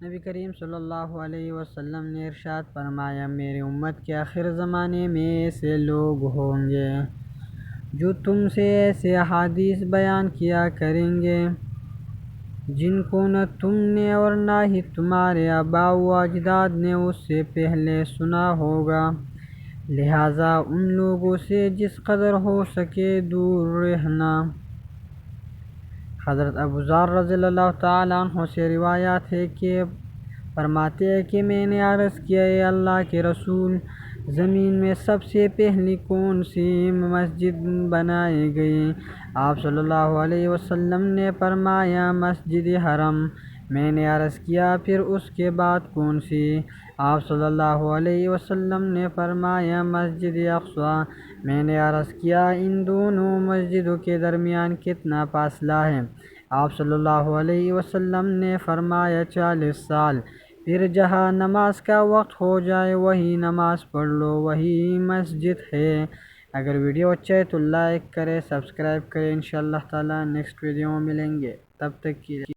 نبی کریم صلی اللہ علیہ وسلم نے ارشاد فرمایا، میری امت کے آخر زمانے میں ایسے لوگ ہوں گے جو تم سے ایسے احادیث بیان کیا کریں گے جن کو نہ تم نے اور نہ ہی تمہارے آباء و اجداد نے اس سے پہلے سنا ہوگا، لہٰذا ان لوگوں سے جس قدر ہو سکے دور رہنا۔ حضرت ابو ذر رضی اللہ تعالیٰ عنہ سے روایت ہے کہ فرماتے ہیں کہ میں نے عرض کیا، اے اللہ کے رسول، زمین میں سب سے پہلی کون سی مسجد بنائی گئی؟ آپ صلی اللہ علیہ وسلم نے فرمایا، مسجد حرم۔ میں نے عرض کیا، پھر اس کے بعد کون سی؟ آپ صلی اللہ علیہ وسلم نے فرمایا، مسجد اقصیٰ۔ میں نے عرض کیا، ان دونوں مسجدوں کے درمیان کتنا فاصلہ ہے؟ آپ صلی اللہ علیہ وسلم نے فرمایا، 40 سال۔ پھر جہاں نماز کا وقت ہو جائے وہیں نماز پڑھ لو، وہی مسجد ہے۔ اگر ویڈیو اچھا ہے تو لائک کریں، سبسکرائب کریں۔ انشاءاللہ تعالی نیکسٹ ویڈیو میں ملیں گے، تب تک کے